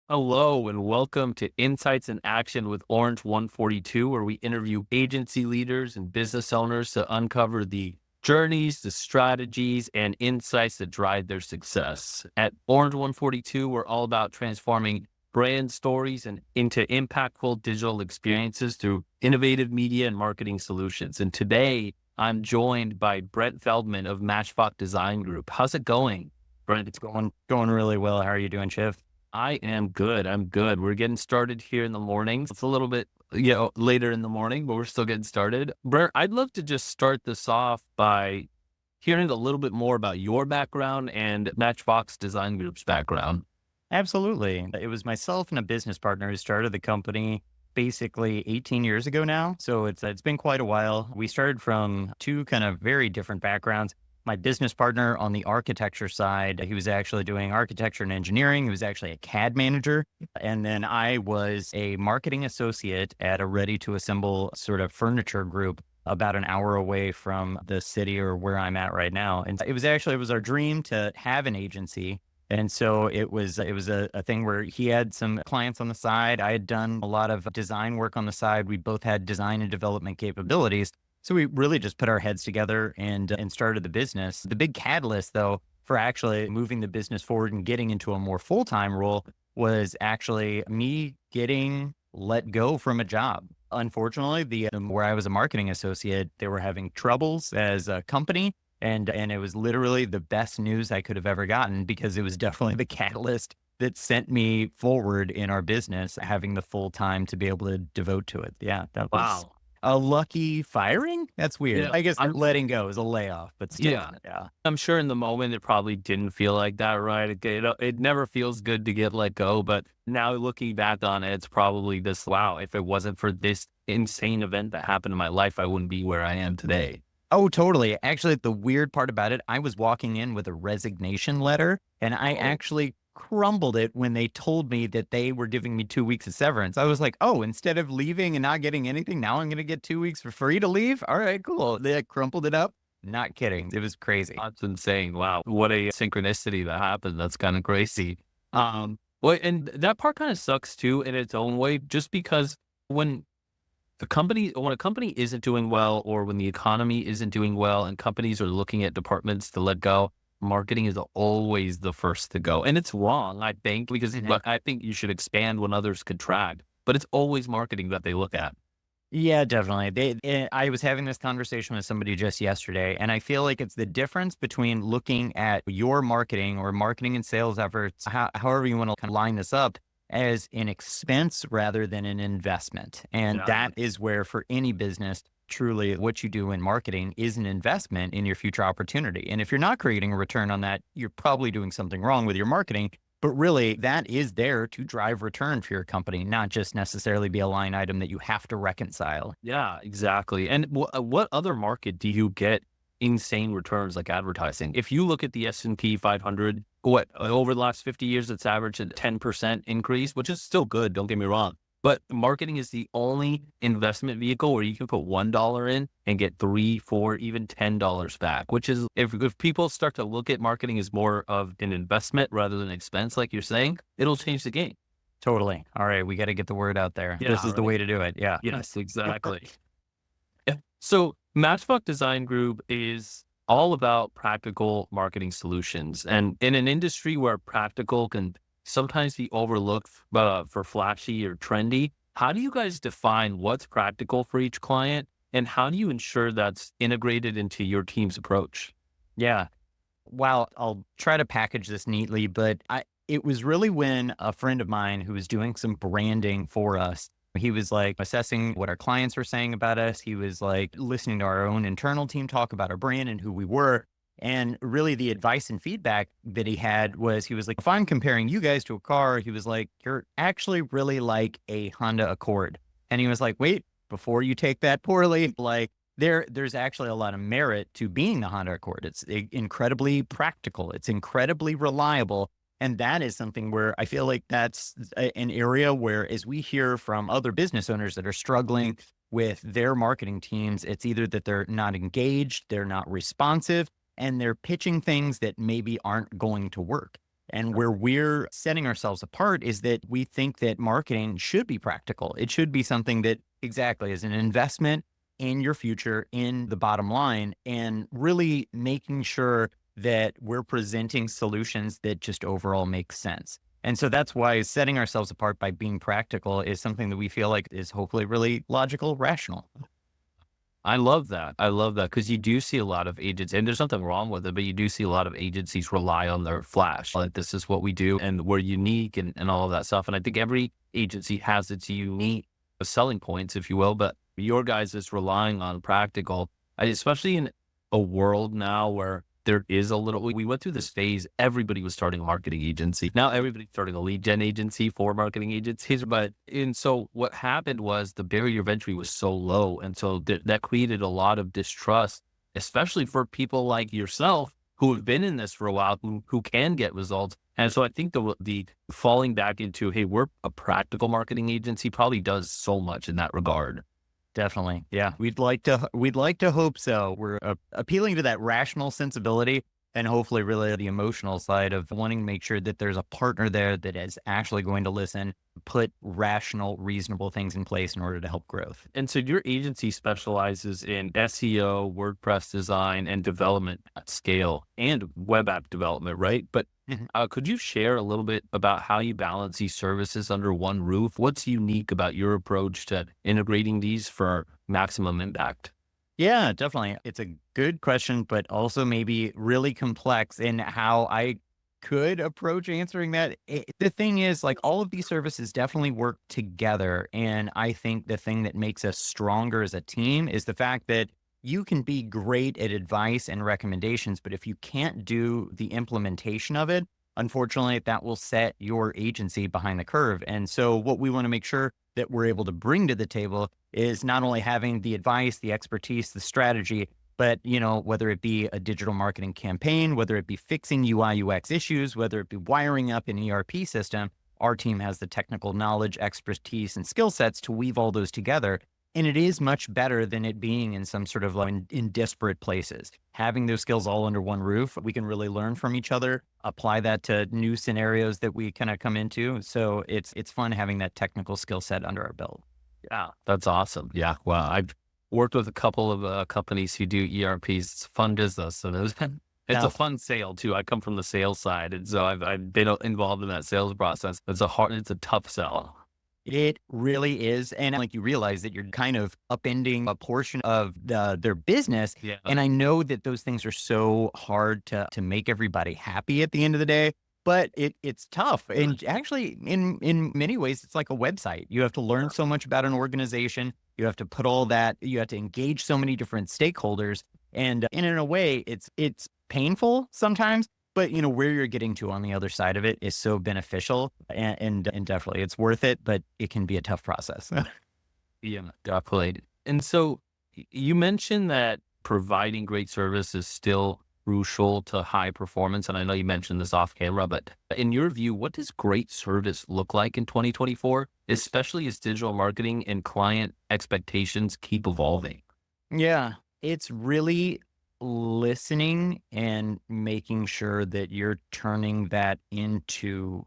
Hello and welcome to Insights in Action with Orange 142, where we interview agency leaders and business owners to uncover the journeys, the strategies, and insights that drive their success. At Orange 142, we're all about transforming brand stories and into impactful digital experiences through innovative media and marketing solutions. And today, I'm joined by Brent Feldman of Matchbox Design Group. How's it going, Brent? It's going really well. How are you doing, Shiv? I am good. I'm good. We're getting started here in the morning. It's a little bit, later in the morning, but we're still getting started. Brent, I'd love to just start this off by hearing a little bit more about your background and Matchbox Design Group's background. Absolutely. It was myself and a business partner who started the company basically 18 years ago now. So it's been quite a while. We started from two kind of very different backgrounds. My business partner on the architecture side, he was actually doing architecture and engineering. He was actually a CAD manager. And then I was a marketing associate at a ready to assemble sort of furniture group about an hour away from the city or where I'm at right now. And it was our dream to have an agency. And so it was a thing where he had some clients on the side. I had done a lot of design work on the side. We both had design and development capabilities. So we really just put our heads together and started the business. The big catalyst, though, for actually moving the business forward and getting into a more full-time role was actually me getting let go from a job. Unfortunately, the where I was a marketing associate, they were having troubles as a company, and it was literally the best news I could have ever gotten because it was definitely the catalyst that sent me forward in our business, having the full time to be able to devote to it. Yeah, that was Wow. a lucky firing? That's weird. Yeah. I guess I'm letting go is a layoff, but still, yeah. yeah. I'm sure in the moment it probably didn't feel like that, right? It never feels good to get let go, but now looking back on it, it's probably this, wow, if it wasn't for this insane event that happened in my life, I wouldn't be where I am today. Oh, totally. Actually, the weird part about it, I was walking in with a resignation letter and I Oh, actually crumbled it when they told me that they were giving me 2 weeks of severance. I was like, oh, instead of leaving and not getting anything, now I'm going to get 2 weeks for free to leave. All right, cool. They crumpled it up. Not kidding. It was crazy. that's insane. Wow. What a synchronicity that happened. That's kind of crazy. Well, and that part kind of sucks too in its own way, just because when when a company isn't doing well or when the economy isn't doing well and companies are looking at departments to let go, marketing is always the first to go. And it's wrong, I think, because I think you should expand when others contract, but it's always marketing that they look at. Yeah, definitely. I was having this conversation with somebody just yesterday, and I feel like it's the difference between looking at your marketing or marketing and sales efforts, however you want to kind of line this up, as an expense rather than an investment. And Yeah. that is where, for any business, truly what you do in marketing is an investment in your future opportunity. And if you're not creating a return on that, you're probably doing something wrong with your marketing. But really, that is there to drive return for your company, not just necessarily be a line item that you have to reconcile. Yeah, exactly. And what other market do you get insane returns like advertising? If you look at the S&P 500, over the last 50 years, it's averaged a 10% increase, which is still good. Don't get me wrong. But marketing is the only investment vehicle where you can put $1 in and get three, four, even $10 back, which is if people start to look at marketing as more of an investment rather than expense, like you're saying, it'll change the game. Totally. All right. We got to get the word out there. This Yeah, is the right. way to do it. Yeah. Yes, exactly. Yeah. So Matchbox Design Group is all about practical marketing solutions. And in an industry where practical can sometimes be overlooked for flashy or trendy, how do you guys define what's practical for each client? And how do you ensure that's integrated into your team's approach? Yeah. Well, I'll try to package this neatly, but it was really when a friend of mine who was doing some branding for us, he was like assessing what our clients were saying about us. He was like listening to our own internal team talk about our brand and who we were. And really the advice and feedback that he had was, he was like, if I'm comparing you guys to a car, he was like, you're actually really like a Honda Accord. And he was like, wait, before you take that poorly, like, there's actually a lot of merit to being the Honda Accord. It's incredibly practical. It's incredibly reliable. And that is something where I feel like that's an area where, as we hear from other business owners that are struggling with their marketing teams, it's either that they're not engaged, they're not responsive, and they're pitching things that maybe aren't going to work. And where we're setting ourselves apart is that we think that marketing should be practical. It should be something that exactly is an investment in your future, in the bottom line, and really making sure that we're presenting solutions that just overall make sense. And so that's why setting ourselves apart by being practical is something that we feel like is hopefully really logical, rational. I love that. I love that because you do see a lot of agents, and there's nothing wrong with it, but you do see a lot of agencies rely on their flash. Like, this is what we do, and we're unique and all of that stuff. And I think every agency has its unique selling points, if you will, but your guys is relying on practical, especially in a world now where there is a little, we went through this phase, everybody was starting a marketing agency. Now everybody's starting a lead gen agency for marketing agencies. And so what happened was the barrier of entry was so low. And so that created a lot of distrust, especially for people like yourself who have been in this for a while, who can get results. And so I think the falling back into, hey, we're a practical marketing agency probably does so much in that regard. Definitely. Yeah. We'd like to hope so. We're appealing to that rational sensibility and hopefully really the emotional side of wanting to make sure that there's a partner there that is actually going to listen, put rational, reasonable things in place in order to help growth. And so your agency specializes in SEO, WordPress design, and development at scale and web app development, right? But Mhm. could you share a little bit about how you balance these services under one roof? What's unique about your approach to integrating these for maximum impact? Yeah, definitely. It's a good question, but also maybe really complex in how I could approach answering that. The thing is, like, all of these services definitely work together. And I think the thing that makes us stronger as a team is the fact that you can be great at advice and recommendations, but if you can't do the implementation of it, unfortunately, that will set your agency behind the curve. And so, what we want to make sure that we're able to bring to the table is not only having the advice, the expertise, the strategy, but whether it be a digital marketing campaign, whether it be fixing UI UX issues, whether it be wiring up an ERP system, our team has the technical knowledge, expertise, and skill sets to weave all those together. And it is much better than it being in some sort of like in disparate places. Having those skills all under one roof, we can really learn from each other, apply that to new scenarios that we kind of come into. So it's fun having that technical skill set under our belt. Yeah, that's awesome. Yeah, well, I've worked with a couple of companies who do ERPs. It's a fun business, and it's a Now, fun sale too. I come from the sales side, and so I've been involved in that sales process. It's a tough sell. it really is. And like you realize that you're kind of upending a portion of their business. Yeah, And I know that those things are so hard to make everybody happy at the end of the day, but it's tough. And actually, in many ways, it's like a website. You have to learn so much about an organization. You have to put all that, you have to engage so many different stakeholders. And in a way, it's painful sometimes, but where you're getting to on the other side of it is so beneficial, and definitely it's worth it, but it can be a tough process. yeah, definitely. And so you mentioned that providing great service is still crucial to high performance. And I know you mentioned this off camera, but in your view, what does great service look like in 2024, especially as digital marketing and client expectations keep evolving? Yeah, it's really listening and making sure that you're turning that into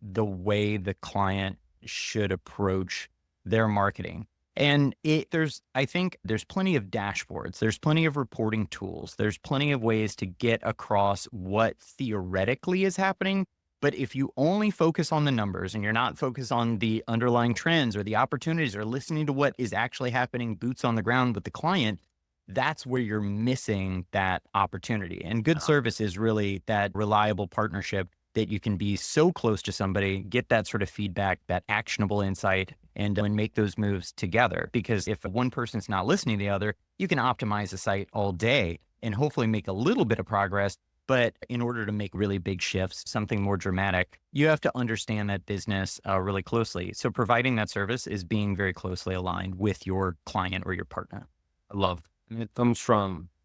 the way the client should approach their marketing. And I think there's plenty of dashboards, there's plenty of reporting tools, there's plenty of ways to get across what theoretically is happening. But if you only focus on the numbers and you're not focused on the underlying trends or the opportunities or listening to what is actually happening boots on the ground with the client, that's where you're missing that opportunity. And good service is really that reliable partnership that you can be so close to somebody, get that sort of feedback, that actionable insight, and make those moves together. Because if one person's not listening to the other, you can optimize the site all day and hopefully make a little bit of progress. But in order to make really big shifts, something more dramatic, you have to understand that business really closely. So providing that service is being very closely aligned with your client or your partner. I love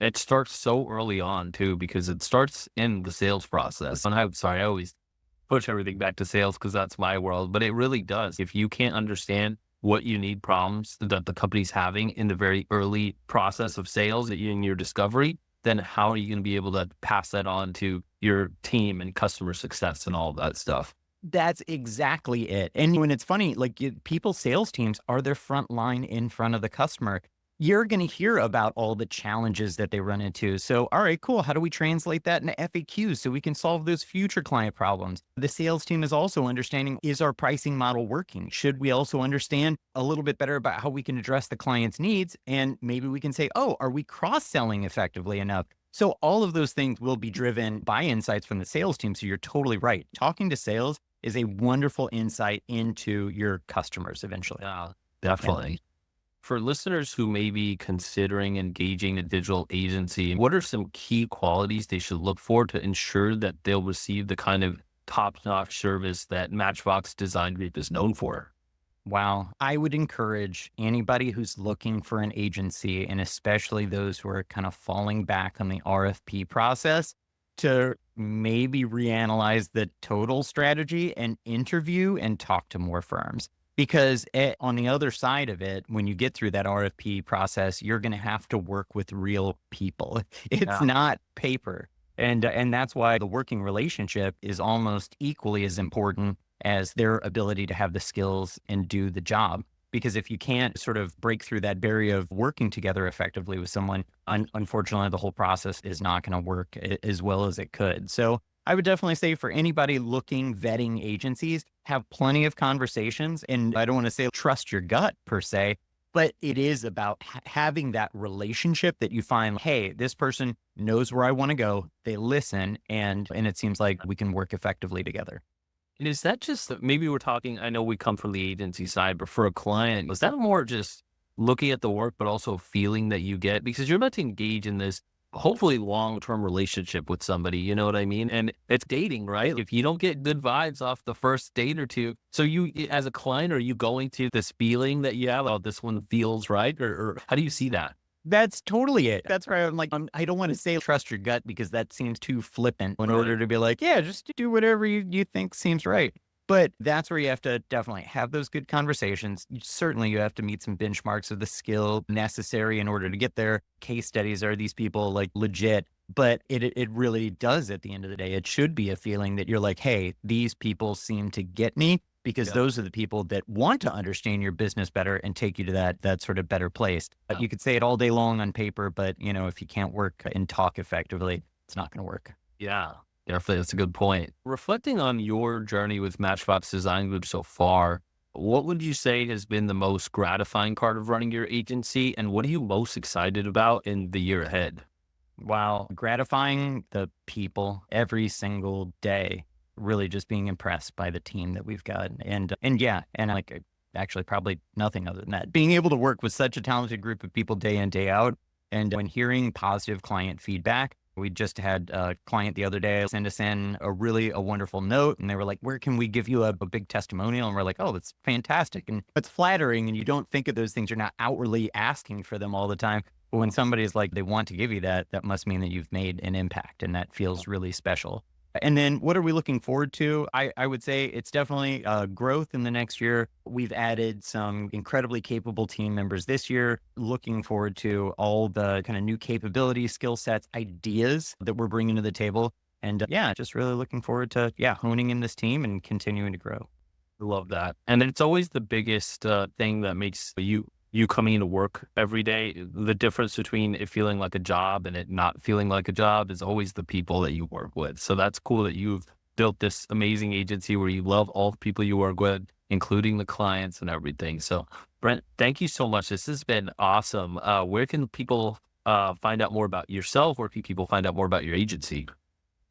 it starts so early on too, because it starts in the sales process. And I'm sorry, I always push everything back to sales because that's my world, but it really does. If you can't understand what you need problems that the company's having in the very early process of sales in your discovery, then how are you going to be able to pass that on to your team and customer success and all of that stuff? That's exactly it. And when it's funny, like people's sales teams are their front line in front of the customer. You're going to hear about all the challenges that they run into. So, all right, cool. How do we translate that into FAQs so we can solve those future client problems? The sales team is also understanding, is our pricing model working? Should we also understand a little bit better about how we can address the client's needs? And maybe we can say, oh, are we cross-selling effectively enough? So all of those things will be driven by insights from the sales team. So you're totally right. Talking to sales is a wonderful insight into your customers eventually. Yeah, Yeah. definitely. For listeners who may be considering engaging a digital agency, what are some key qualities they should look for to ensure that they'll receive the kind of top-notch service that Matchbox Design Group is known for? Wow. I would encourage anybody who's looking for an agency, and especially those who are kind of falling back on the RFP process, to maybe reanalyze the total strategy and interview and talk to more firms. Because on the other side of it, when you get through that RFP process, you're going to have to work with real people. It's Yeah. not paper. And that's why the working relationship is almost equally as important as their ability to have the skills and do the job. Because if you can't sort of break through that barrier of working together effectively with someone, unfortunately, the whole process is not going to work as well as it could. So I would definitely say for anybody looking, vetting agencies, have plenty of conversations. And I don't want to say trust your gut per se, but it is about having that relationship that you find, hey, this person knows where I want to go. They listen, and it seems like we can work effectively together. And is that just maybe we're talking, I know we come from the agency side, but for a client, was that more just looking at the work, but also feeling that you get? Because you're about to engage in this hopefully long-term relationship with somebody, you know what I mean? And it's dating, right? If you don't get good vibes off the first date or two, so you, as a client, are you going to this feeling that you have, oh, this one feels right? Or how do you see that? That's totally it. That's why I'm like, I don't want to say trust your gut because that seems too flippant in Really? order to be like, yeah, just do whatever you think seems right. But that's where you have to definitely have those good conversations. Certainly, you have to meet some benchmarks of the skill necessary in order to get there. Case studies, are these people like legit? But it really does at the end of the day. It should be a feeling that you're like, hey, these people seem to get me because Yeah. those are the people that want to understand your business better and take you to that sort of better place. Yeah. You could say it all day long on paper, but if you can't work and talk effectively, it's not going to work. Yeah, definitely. That's a good point. Reflecting on your journey with Matchbox Design Group so far, what would you say has been the most gratifying part of running your agency? And what are you most excited about in the year ahead? Wow, gratifying the people every single day. Really just being impressed by the team that we've got. And yeah, and like actually probably nothing other than that. Being able to work with such a talented group of people day in, day out, and when hearing positive client feedback. We just had a client the other day send us in a wonderful note, and they were like, where can we give you a big testimonial? And we're like, oh, that's fantastic. And it's flattering. And you don't think of those things. You're not outwardly asking for them all the time. But when somebody's like, they want to give you that, that must mean that you've made an impact, and that feels really special. And then what are we looking forward to? I would say it's definitely growth in the next year. We've added some incredibly capable team members this year. Looking forward to all the kind of new capabilities, skill sets, ideas that we're bringing to the table. And yeah, just really looking forward to, yeah, honing in this team and continuing to grow. I love that. And it's always the biggest thing that makes you coming into work every day. The difference between it feeling like a job and it not feeling like a job is always the people that you work with. So that's cool that you've built this amazing agency where you love all the people you work with, including the clients and everything. So Brent, thank you so much. This has been awesome. Where can people find out more about yourself? Where can people find out more about your agency?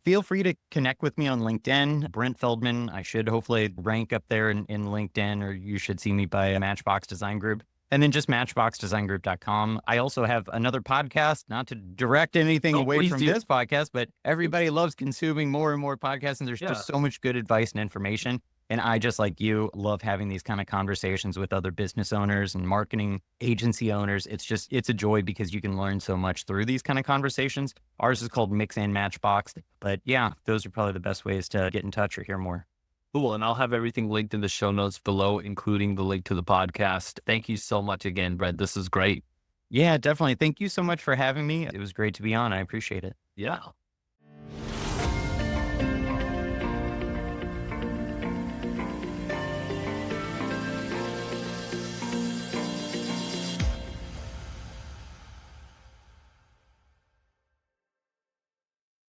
Feel free to connect with me on LinkedIn, Brent Feldman. I should hopefully rank up there in LinkedIn, or you should see me by Matchbox Design Group. And then just matchboxdesigngroup.com. I also have another podcast, not to direct anything Oh, away please from do. this podcast, but everybody loves consuming more and more podcasts, and there's Yeah. just so much good advice and information. And I, just like you, love having these kind of conversations with other business owners and marketing agency owners. It's a joy because you can learn so much through these kind of conversations. Ours is called Mix and Matchbox. But yeah, those are probably the best ways to get in touch or hear more. Cool. And I'll have everything linked in the show notes below, including the link to the podcast. Thank you so much again, Brent. This is great. Yeah, definitely. Thank you so much for having me. It was great to be on. I appreciate it. Yeah.